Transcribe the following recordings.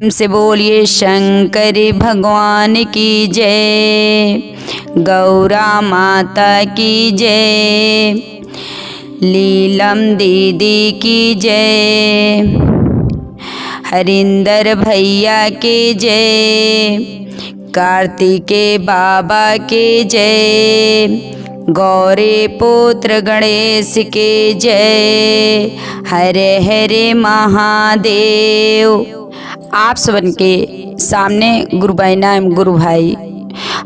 से बोलिए शंकर भगवान की जय, गौरा माता की जय, लीलम दीदी की जय, हरिंदर भैया के जय, कार्तिके बाबा के जय, गौरी पुत्र गणेश के जय, हरे हरे महादेव। आप सबन के सामने गुरु बहना एवं गुरु भाई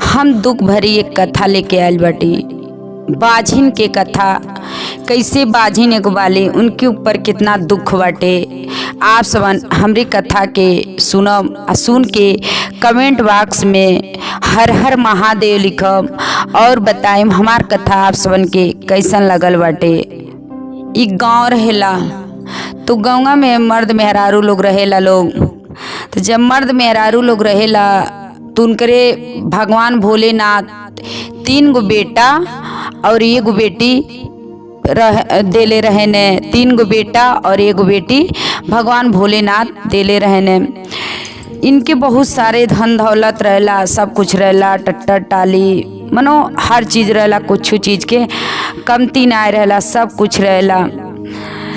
हम दुख भरी एक कथा लेके आयल बाटी। बाझिन के कथा, कैसे बाझिन एक बाली, उनके ऊपर कितना दुख बाटे। आप सबन हमरी कथा के सुनम आ सुन के कमेंट बॉक्स में हर हर महादेव लिखम और बताइम हमार कथा आप सबन के कैसन लगल बाटे। ई गांव रहेला तो गाँव में मर्द मेहरारू लोग रहेला लोग। तो जब मर्द मेहरारू लोग रहेला तो उनकरे भगवान भोलेनाथ 3 गो बेटा और 1 गो बेटी देले रहे ने। 3 गो बेटा और 1 गो बेटी भगवान भोलेनाथ देले रहे ने। इनके बहुत सारे धन दौलत रहेला, सब कुछ रहेला, टट्टर टाली मनो हर चीज़ रहेला, कुछ चीज़ के कमती ना रहेला, सब कुछ रहेला,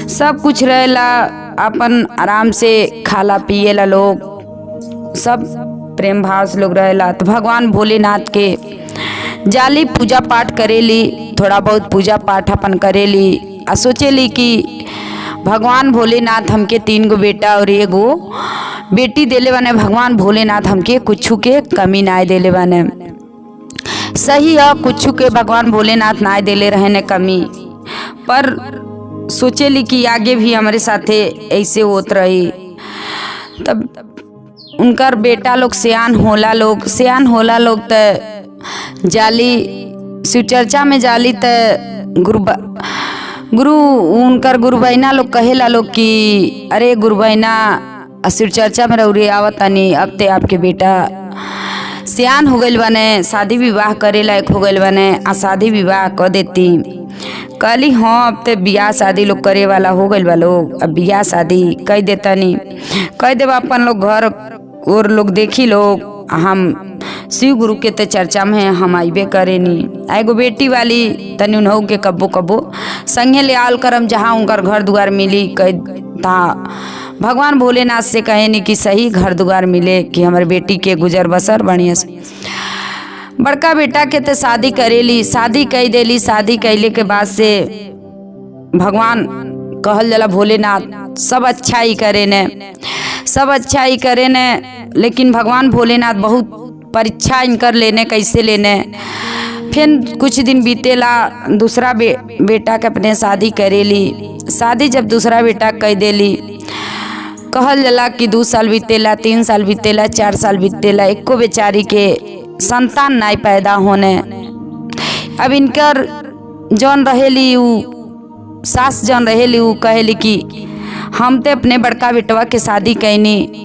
सब कुछ रहेला। अपन आराम से खाला पिएला लोग, सब प्रेम भाव से लोग रहेला। तो भगवान भोलेनाथ के जाली पूजा पाठ करेली, थोड़ा बहुत पूजा पाठ अपन करेली आ सोचेली कि भगवान भोलेनाथ हमके 3 गो बेटा और 1 गो बेटी देले बने। भगवान भोलेनाथ हमके कुछ के कमी ना देले बने। सही है, कुछ के भगवान भोलेनाथ ना देले रहे ने कमी, पर सोचेली कि आगे भी हमारे साथे ऐसे होत रही। तब उनकर बेटा लोग सियान होला लोग त जाली शिव चर्चा में जाली त उनकर गुरु बहना लोग कहेला लोग कि अरे गुरु बहना शिव चर्चा में रउरी आवतानी, अब ते आपके बेटा सियान हो गइल बने, शादी विवाह करे लायक हो गइल बने, आ शादी विवाह कर देती। कहली हाँ, अब तो बियाह शादी लोग करे वाला हो गइल बा लोग, अब बियाह शादी कह देतनी, कह देव अपन लोग घर और लोग देखी लोग। हम शिव गुरु के तो चर्चा में हम आइबे करेनी। एगो बेटी वाली तनी उन्हों के कब्बो कब्बो संगे ले आल करम, जहाँ उनकर घर दुआर मिली कह भगवान भोलेनाथ से कहेनी कि सही घर दुआर मिले कि हमारे बेटी के गुजर बसर बढ़िया से। बड़का बेटा के तो शादी करेली, शादी कह देली। शादी कैले के बाद से भगवान कहल जाला भोलेनाथ सब अच्छा ही करे ने, सब अच्छा ही करे ने। लेकिन भगवान भोलेनाथ बहुत परीक्षा इनकर लेने, कैसे लेने। फिर कुछ दिन बीतेला, दूसरा बेटा के अपने शादी करेली। शादी जब दूसरा बेटा कह देली, कहल जाला कि 2 साल बीतेला, 3 साल बीतेला, 4 साल बीतेला, एको बेचारी के संतान नहीं पैदा होने। अब इनकर जौन रहेली उ सास जौन रहेली उ कहेली कि हम तो अपने बड़का बेटवा के शादी कैनी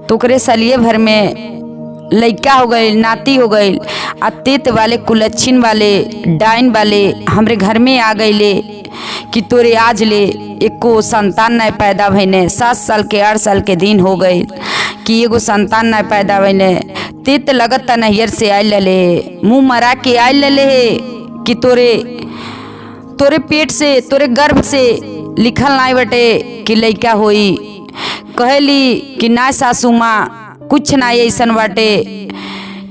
तो ओकरे सलिए भर में लइका हो गई, नाती हो गई, आ तेत वाले कुलच्छिन वाले डाइन वाले हमरे घर में आ गईले कि तोरे आज ले एको संतान नहीं पैदा भइने। 7 साल के 8 साल के दिन हो गए कि एगो संतान नहीं पैदा भइने। तेत लगत नैयर से आयल लले, मुँह मरा के आयल लले कि तोरे पेट से, तोरे गर्भ से लिखल नहीं बटे कि लइका होई। कहली कि ना सासू माँ, कुछ ना ऐसन बाटे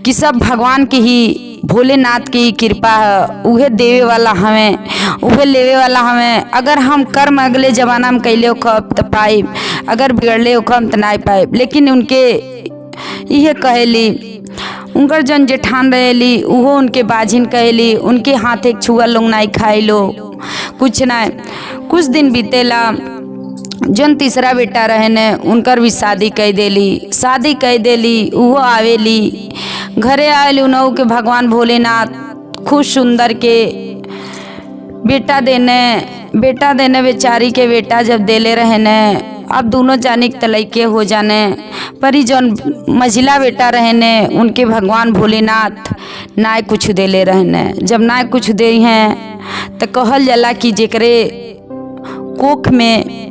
कि सब भगवान की ही, भोलेनाथ की कृपा है। उहे देवे वाला हमें, उहे लेवे वाला हमें। अगर हम कर्म अगले जमाना में कैले होखब तो पाइब, अगर बिगड़ले होखब तो नहीं पाइब। लेकिन उनके यह कहेली, उनकर जन जेठान रहेली उहो उनके बाझिन कहेली, उनके हाथ एक छुआ लोग नहीं खाई लो, कुछ नहीं। कुछ दिन बीतेला, जन तीसरा बेटा रहे ने उनकर भी शादी कह देली। शादी कह देली, उहो आवेली घरे आवेली। उनहु के भगवान भोलेनाथ खूब सुंदर के बेटा देने बेचारी के बेटा जब देले रहे ने। अब दोनों जानी के तलैके हो जाने, पर जौन मझिला बेटा रहे ने उनके भगवान भोलेनाथ ना कुछ देले रहे ने। जब ना कुछ दे हैं तो कहल जाला कि जेकरे कोख में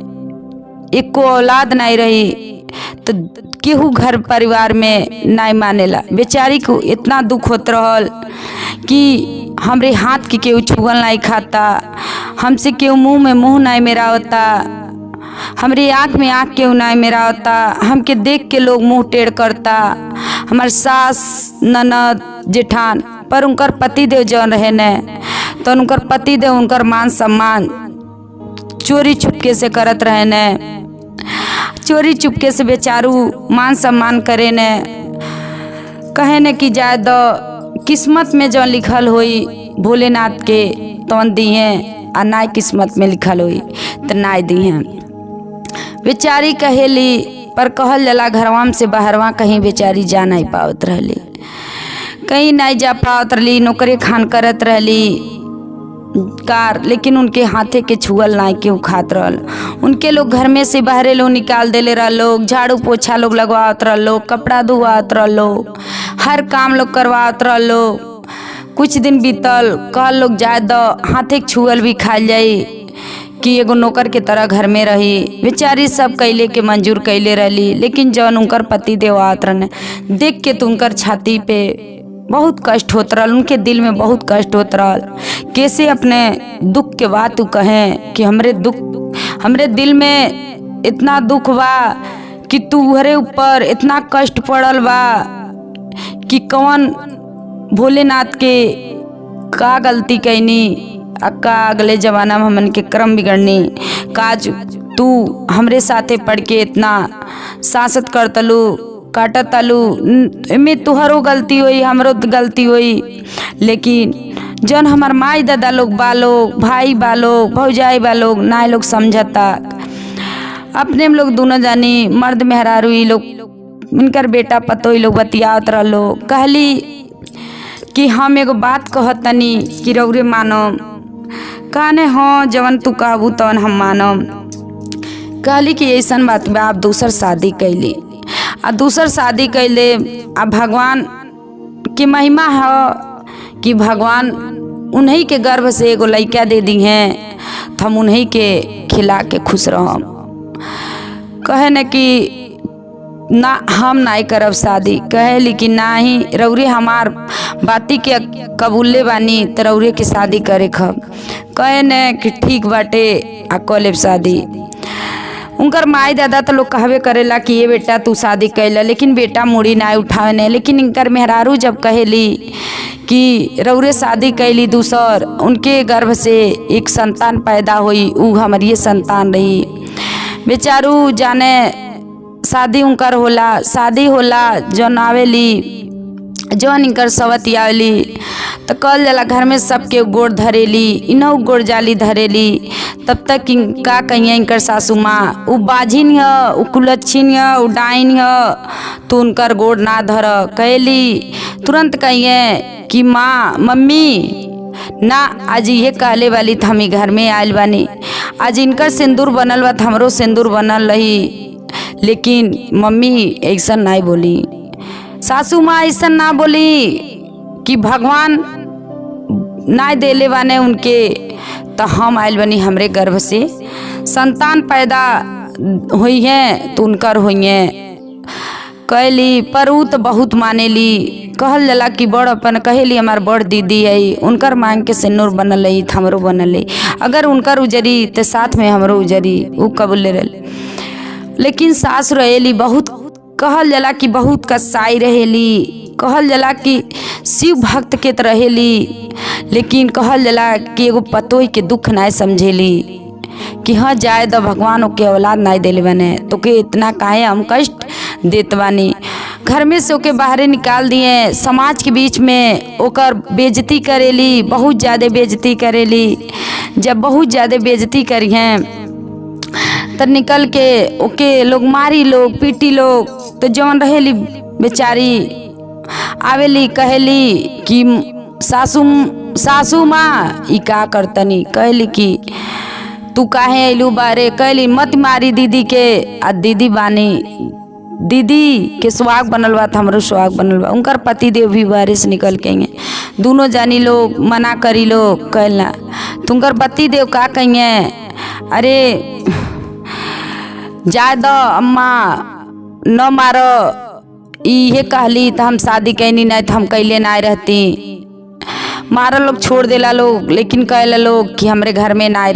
एको औलाद नहीं रही तो केहू घर परिवार में नहीं मानेला। बेचारी को इतना दुख होत रहल कि हमरे हाथ के केहू छुअल नहीं खाता, हमसे केहू मुंह में मुंह नहीं मेरा होता, हमरे आँख में आँख केहू नहीं मेरा होता, हमके देख के लोग मुंह टेढ़ करता। हमार सास ननद जेठान पर उनकर पति देव जौन रहे न तो उनकर पति देव उनकर मान सम्मान चोरी चुपके से करत रहे न, चोरी चुपके से बेचारू मान सम्मान करे न। कहे न कि जाए दो किस्मत में जो लिखल होई भोलेनाथ के तौन दिए आ नाय किस्मत में लिखल होई तो नाय दिए। बेचारी कहेली पर कहल जला घरवा से बाहरवा कहीं बेचारी जा नहीं पावत रहली, कहीं नहीं जा पावत रहली, नौकरी खान करत रहली कार, लेकिन उनके हाथे के छुअल ना के खात रहल। उनके लोग घर में से बाहरे लोग निकाल देले रह लोग, झाड़ू पोछा लोग लगवात रह लोग, कपड़ा धुआत रह लोग, हर काम लोग करवात रह लोग। कुछ दिन बीतल कहल लोग जाए दो हाथे के छुअल भी खाल जाई कि एगो नौकर के तरह घर में रही। बेचारी सब कैले के मंजूर कैले रहली, लेकिन जौन उनकर पति देव आवत रहने देख के तो उनकर छाती पे बहुत कष्ट होत रहल, उनके दिल में बहुत कष्ट होत रहल। कैसे अपने दुख के बात तू कहें कि हमरे दिल में इतना दुख बा कि तुहरे ऊपर इतना कष्ट पड़ल बा कि कौन भोलेनाथ के का गलती कैनी, अक्का अगले जमाना में हमन के क्रम बिगड़नी, काज तू हमरे साथे पढ़ के इतना सांसत करतलू काटतलू में तुहरो गलती हुई हमरो गलती हुई। लेकिन जौन हमार माई दादा लोग बालो भाई बालो भौजाई बालोग ना लोग समझता, अपने में लोग दोनों जानी मर्द मेहरारू ही लोग उनकर बेटा पतोही लोग बतियात रहलो। कहली कि हम एगो बात कहतनी कि रौरे मानम, कहने हाँ जवन तू कहबू तवन हम मानम। कहली कि ऐसन बात बा आप दूसर शादी कैली आ दूसर शादी कैले आ भगवान की महिमा है कि भगवान उन्हीं के गर्भ से एगो लड़का दे दी हैं तो हम उन्हीं के खिला के खुश रहम। कहे न कि ना हम नहीं करब शादी, कहे लेकिन ना ही रौरे हमार बाती के कबूले बानी तो रौरे के शादी करे खब। कहे न कि ठीक बाटे आ कलेब शादी। उनकर माई दादा तो लोग कहवे करेला कि ये बेटा तू शादी कैला, लेकिन बेटा मुड़ी ना उठावे ने। लेकिन इनकर मेहरारू जब कहेली कि रौरे शादी कैली दूसर, उनके गर्भ से एक संतान पैदा हुई, ऊ हमारी संतान रही। बेचारू जाने शादी उनकर होला, शादी होला जौन आवेली जौन इनकर सवती आवेली तो कल जाला घर में सबके गोड़ धरेली, इनहु गोड़ जाली धरेली। तब तक का कहिए इनकर सासू माँ उ बाझिन है, उ कुलच्छिन है, उ डाइन है, तो उनकर गोड़ ना धर। कहली तुरंत कहिए कि माँ मम्मी ना आज ये कहले वाली था हम घर में आयल बानी, आज इनकर सिंदूर बनल बा हमरो सिंदूर बनल रही, लेकिन मम्मी ऐसा नहीं बोली, सासू माँ ऐसा ना बोली कि भगवान ना देले बाने उनके तो हम आयल बनी हमरे गर्भ से संतान पैदा हुई है तो उनकर हुई है। कहली पर ऊ तो बहुत मानेली। कहल जला कि बड़ अपन कहेली हमार बड़ दीदी है, उनकर मांग के सिन्नूर बनल है हमरो बनल है, अगर उनकर उजरी तो साथ में हमरो उजरी, ऊ कबूल रहे। लेकिन सास रहेली बहुत, कहल जला कि बहुत कसाई रहेली, कहल जला कि शिव भक्त के तरह रहेली। लेकिन कहल जला कि एगो पतोही के दुख नहीं समझेली कि हाँ जाए तो भगवान के औलाद नहीं देले बने तो के इतना काहे हम कष्ट देत बानी। घर में से ओके बाहरे निकाल दिए, समाज के बीच में ओकर बेइज्जती करेली, बहुत ज़्यादा बेइज्जती करेली। जब बहुत ज़्यादा बेइज्जती करी हैं तो निकल के ओके लोग मारी लोग पीटी लोग। तो जौन रहेली बेचारी आवेली कहेली कि सासू माँ ई का करतनी। कहली कि तू काहे अइलू बारे, कहली मत मारी दीदी के, आ दीदी बानी, दीदी के सुहाग बनल बा हमरो सुहाग बनल बा। उनकर पति देव भी बाहर से निकल के गए, दोनों जानी लोग मना करी लोग कहला तुमकर पति देव का कहिए, अरे जा दो अम्मा न मारो इहे कहली तो हम शादी कैनी नहीं तो हम कैले ना रहती। मारो लोग छोड़ देला लोग, लेकिन कहला लोग कि हमरे घर में ना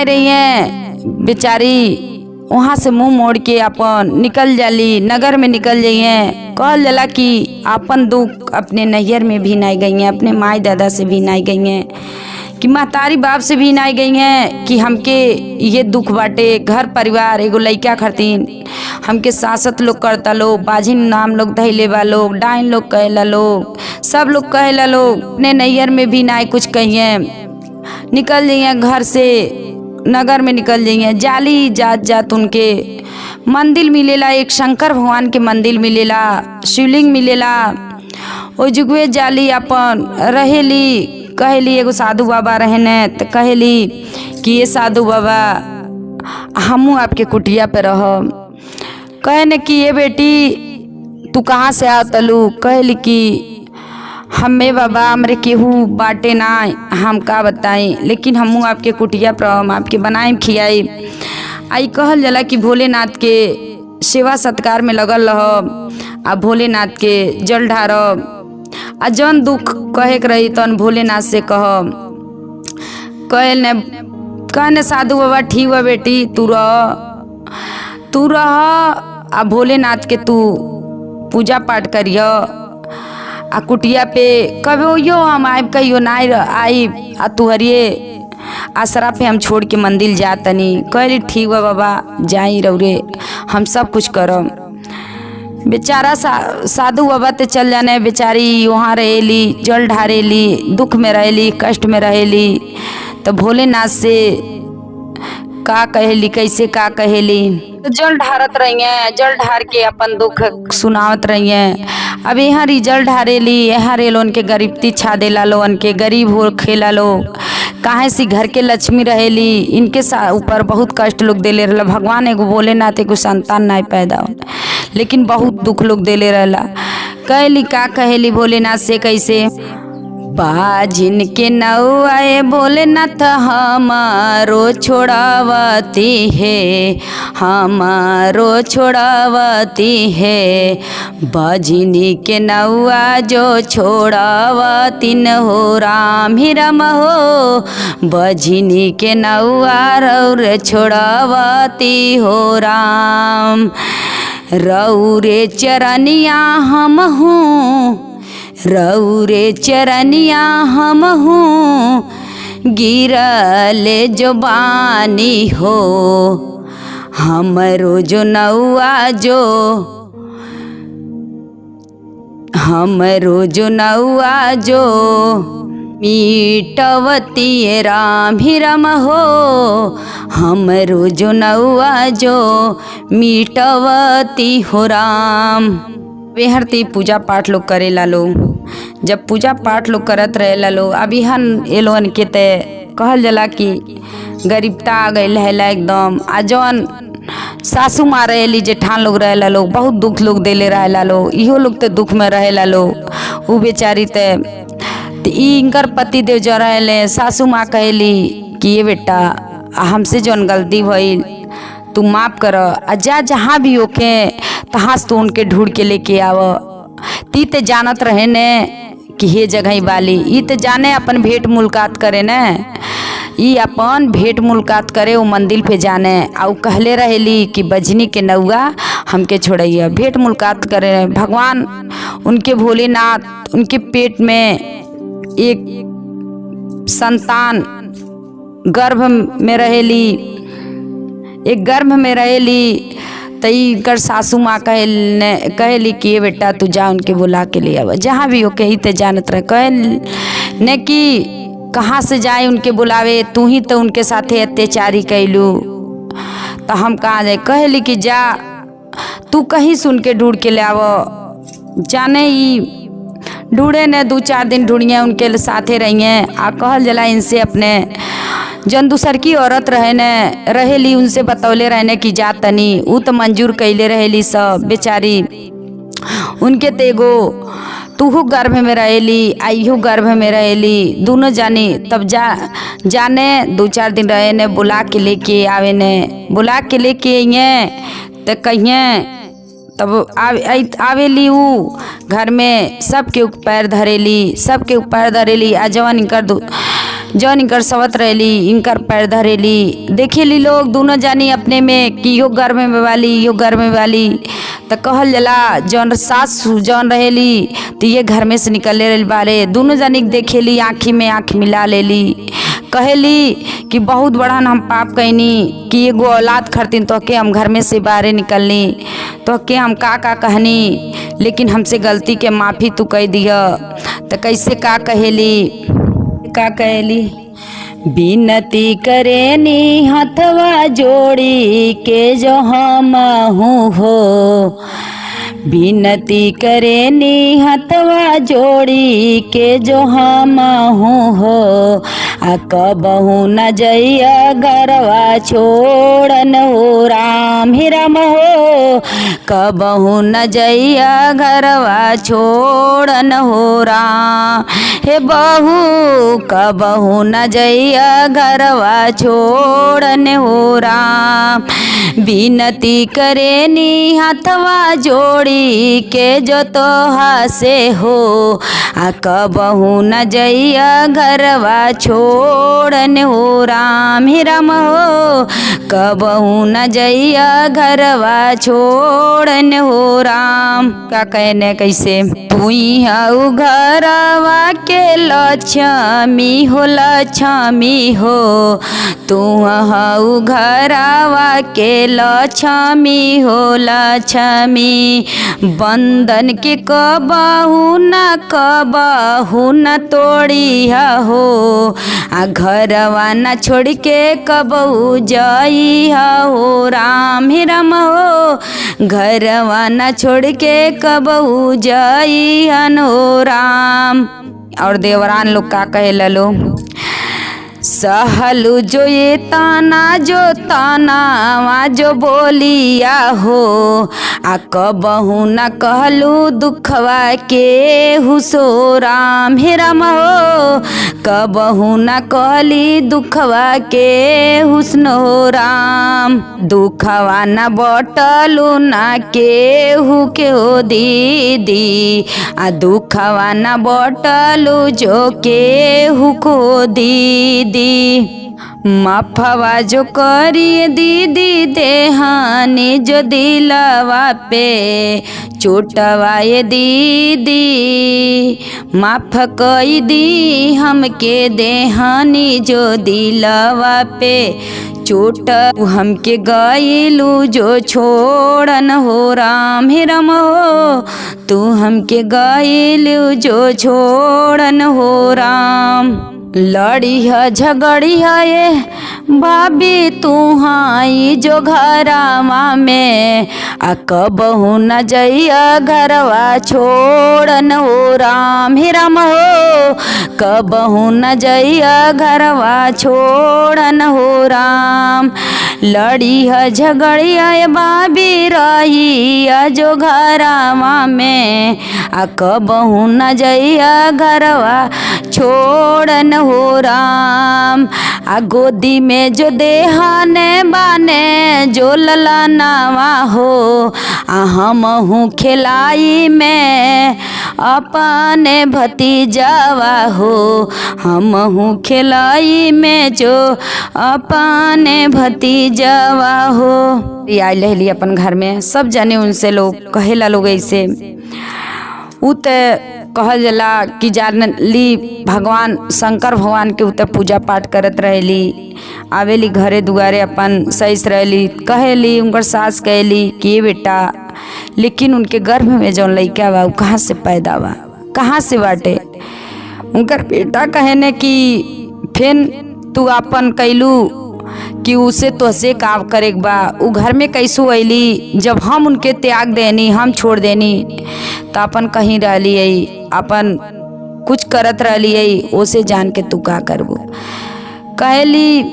रही हैं बेचारी। वहाँ से मुंह मोड़ के अपन निकल जाली, नगर में निकल जाइए। कहल जाला कि अपन दुख अपने नैहर में भी नहीं गई हैं, अपने माई दादा से भी नहीं गई हैं, कि महतारी बाप से भी नहीं गई हैं कि हमके ये दुख बाटे। घर परिवार एगो लइका खरतीन हमके सासत लोग करता लोग, बाझिन नाम लोग धैले बा लोग, डाइन लोग कहला लोग, सब लोग कहला लोग। अपने नैहर में भी नहीं कुछ कहिए, निकल जाइए घर से, नगर में निकल जाइए। जाली जात जात उनके मंदिर मिलेला, एक शंकर भगवान के मंदिर मिलेला, शिवलिंग मिलेला। ओ जुगवे जाली अपन रहेली। कहेली एगो साधु बाबा रहने तो कहेली कि ये साधु बाबा हमू आपके कुटिया पे रहो। कहने कि ये बेटी तू कहाँ से आ तलू। कहली कि हमें बाबा हमरे केहू बाटे ना, हम का बताई, लेकिन हमू आपके कुटिया पर हम आपके बनाए खियाई। आई कहल जाला कि भोलेनाथ के सेवा सत्कार में लगल रह, आ भोलेनाथ के जल ढारब, आ जौन दुख कहे के रही तन भोलेनाथ से कह। कहने साधु बाबा ठीक बा बेटी तू रह आ भोलेनाथ के तू पूजा पाठ करिय। आ कुटिया पे कभी यो हम आइब कहियो ना आइब, आ तुहरिए आसरा पे हम छोड़ के मंदिर जातनी। कहली ठीक बा बाबा जाई रौरे, हम सब कुछ करम। बेचारा साधु बाबा ते चल जाने, बेचारी वहाँ रहेली, जल ढारेली, दुख में रहेली, कष्ट में रहेली। तो भोलेनाथ से का कहेली, कैसे का कहेली, तो जल ढारत रही हैं, जल ढार के अपन दुख सुनावत रही हैं। अब यहाँ जल ढारेली, यहाँ रेलो उनके गरीबती छा देला लो, उनके गरीब हो खेला लो। काहे सी घर के लक्ष्मी रहेली, इनके ऊपर बहुत कष्ट लोग देले रहला। भगवान एगो बोलेनाथ एगो संतान नहीं पैदा हो, लेकिन बहुत दुख लोग देले रहला। कहली का कहेली भोलेनाथ से कैसे, बाजिन के नौआए भोलेनाथ हमारो छोड़ावती है, हमारो छोड़ावती है। बाजिनी के नौआ जो छोड़ावती न हो, राम ही राम हो। बाजिनी के नौआ रौर छोड़ावती हो राम। रौरे चरनिया हम हूँ, रौरे चरनिया हम हूँ, गिरले जो बानी हो। हमरो जो नौआ जो, हमरो जो नौआ जो मीटवती राम ही राम हो। हमरो जो नौआ जो मीटवती हो राम। बेहरती पूजा पाठ लोग करेला लोग। जब पूजा पाठ लोग करत रहेला लोग, अभी हन ये लोगन के ते कहल जाला कि गरीबता आ गई है एकदम। आ जौन सासू माँ रहेली, जेठान लोग रहेला लोग, बहुत दुख लोग देले रहेला लोग, इहो लोग ते दुख में रहेला लोग। वो बेचारी ते इनकर पति देव जो रहेले, सासू माँ कहली कि ये बेटा हमसे जौन गलती भइल तू माफ़ कर, आ जा जहाँ भी होके तहाँ से तो उनके ढूंढ के लेके आव। ती ते जानत रहे ने कि हे जगह वाली, ई ते जाने अपन भेंट मुलाकात करे ने, ई अपन भेंट मुलाकात करे वो मंदिर पे जाने। और कहले रहेली कि बजनी के नौआ हमके छोड़िए, भेंट मुलाकात करे। भगवान उनके भोलेनाथ उनके पेट में एक संतान गर्भ में रहेली, एक गर्भ में रहेली। तई कर सासू माँ कहली कि ये बेटा तू जा उनके बुला के ले आवा, जहाँ भी हो के ही ते जानत रहे। कह ने कि कहाँ से जाए उनके बुलावे, तू ही तो उनके साथे अत्याचारी कैलू, तो हम कहाँ जाए। कहली कि जा तू कहीं सुन के ढूंढ के ले आव। जाने ही ढूंढे ने 2-4 दिन ढूंढिए, उनके साथे रहिए। आ कहल जला इनसे अपने जन दूसर की औरत रहेली उनसे बतौले रहने की जा तनी, ऊ तो मंजूर कैले रहेली सब बेचारी। उनके तेगो तूहू गर्भ में रहेली, आइयो गर्भ में रहेली, दोनों जानी। तब जाने 2-4 दिन रहे ने, बुला के लेके आवे ने, बुला के लेके आइए। तो कहिए तब आवेली ऊ घर में सबके पैर धरेली, सबके पैर धरेली। आ जवन इनकर सवत रहेली इनकर पैर धरेली। देखेली लोग दोनों जानी अपने में कि यो घर में वाली यो घर में वाली। तो कहल जला जौन सास जौन रहेली तो ये घर में से निकले रही बारे। दोनों जानी देखेली आँखी में आँख मिला लेली। कहेली कि बहुत बड़ा हम पाप कैनी कि एगो औलाद खरतीन तो के हम घर में से बाहर निकलनी तो के हम का कहनी, लेकिन हमसे गलती के माफ़ी तू कह दिया। तो कैसे का कहेली बिनती करेनी हथवा जोड़ी के जो हम हूँ हो, बिनती करेनी हथवा जोड़ी के जो हम हूँ हो। आ कबहू न जइया घरवा छोड़न हो राम ही राम हो, कबहू न जइया घरवा छोड़न हो राम हे बहू, कबहू न जइया घरवा छोड़न हो राम। बिनती करेनी हथवा जोड़ी के जो तोहा से हो, आ कबहू न जइया घरवा छोड़न हो राम ही राम हो, कबहू न जइया घरवा छोड़न हो राम। का कहने कैसे तुई हऊ घरवा के लक्ष्मी हो, लक्ष्मी हो तू हऊ घरवा के लक्ष्मी हो, लक्ष्मी बंधन के कबहू न तोड़ी हो। आ घरवा न छोड़ के कबहू जई हो राम ही राम हो, घरवा न छोड़ के कबहू जई हो राम। और देवरान लोग का कहे ललो सहलू जो ये ताना जो बोलिया हो, आ कबहू न कहलू दुखवा के हुसो राम हे राम हो, कबहू न कहली दुखवा के हुस्न हो राम। दुखवा न बटलू न केहू के हो दीदी, आ दुखवा न बटलू जो केहू को दीदी। माफवा जो करी दीदी देहानी जो दिलवा पे चोटवा ये दीदी, माफ कई दी हमके देहानी जो दिलवा पे चोट हमके गईलू जो छोड़न हो राम हे राम हो, तू हमके गईलू जो छोड़न हो राम। लड़ी है झगड़ी है ये भाभी तू हाई जो घरवा में, आ कबहू न जइया घरवा छोड़न हो राम हे राम हो, कबहू न जइया घरवा छोड़न हो राम। लड़ी है झगड़ी है भाभी रही जो घरवा में, आ कबहू न जइया घरवा छोड़न हो राम। आ गोदी में जो देहाने बाने जो ललनावा हो, आ हम हूँ खिलाई में अपने भतीजावा हो, हम हूँ खिलाई में जो अपने भतीजावा हो। आई लहली अपन घर में सब जाने उनसे लोग कहेला लोग ऐसे उत कहल जला कि जानली भगवान शंकर भगवान के उतर पूजा पाठ करत रहेली। आवेली घरे दुआरे अपन सहीस रहेली। कहेली उनकर सास कहली कि ये बेटा, लेकिन उनके गर्भ में जौन लइका बा कहाँ से पैदा बा, कहाँ से बाटे। उनकर बेटा कहने कि फेन तू अपन कैलू कि उसे तोहसे काम करे बा, उ घर में कैसू अली जब हम उनके त्याग देनी हम छोड़ देनी तो अपन कहीं रहली अपन कुछ करत रहली ओसे जान के तू का करबो। कहली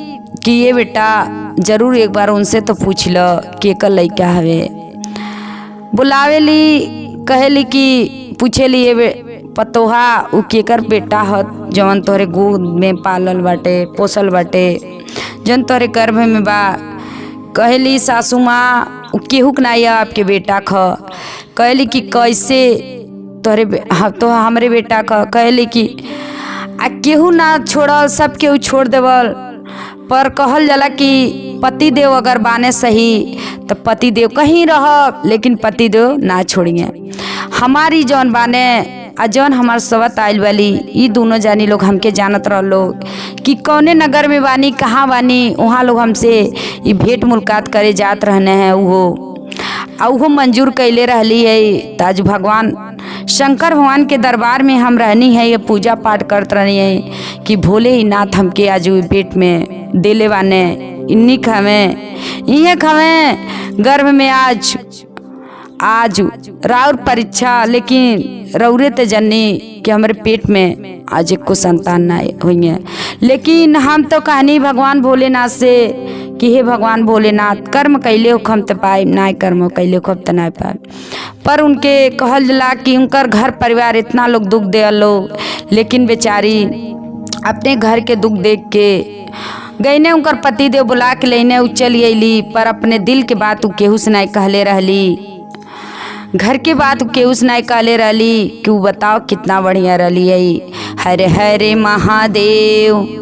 कि ये बेटा जरूर एक बार उनसे तो पूछ लो कि एकर लइका हवे। बुलावेली कहली कि पूछेली ये पतोहा उ केकर बेटा ह जवन तोहरे गोद में पालल बाटे पोसल बाटे जन तोहरे गर्भ में बा। कहली सासू माँ केहू के नहीं आपके बेटा ख। कहली कि कैसे तो हमरे बेटा ख। कहली कि केहू ना छोड़ल, सब केहू छोड़ देवल, पर कहल जाला कि पति देव अगर बाने सही तो पति देव कहीं रह, लेकिन पति देव ना छोड़िए। हमारी जौन बाने आ जौन हमार सवत आइल वाली, ये दोनों जानी लोग हमके जानत रह लोग कि कौने नगर में बानी, कहाँ बानी। वहाँ लोग हमसे ये भेंट मुलाकात करे जात रहने हैं। उहो मंजूर कैले रहली है। ताज भगवान शंकर भगवान के दरबार में हम रहनी है, ये पूजा पाठ करत रहनी है कि भोले ही नाथ हमके आज पेट में देले बाने। इन्हीं खवे गर्भ में आज राउर परीक्षा, लेकिन रौरे ते जन्नी कि हमारे पेट में आज एक को संतान ना हुई है। लेकिन हम तो कहनी भगवान भोलेनाथ से कि हे भगवान भोलेनाथ, कर्म कैले हो खम तो पाए, ना कर्म कैले हो तो ना पाए। पर उनके कहल जला कि उनकर घर परिवार इतना लोग दुख दे लोग, लेकिन बेचारी अपने घर के दुख देख के गईने उनकर पति देव बुला के लेने उ चली अली। पर अपने दिल के बात उ केहू से नहीं कहले रहली, घर के बात केहू से नहीं कहले रहली कि बताओ कितना बढ़िया रहली है। हरे हरे महादेव।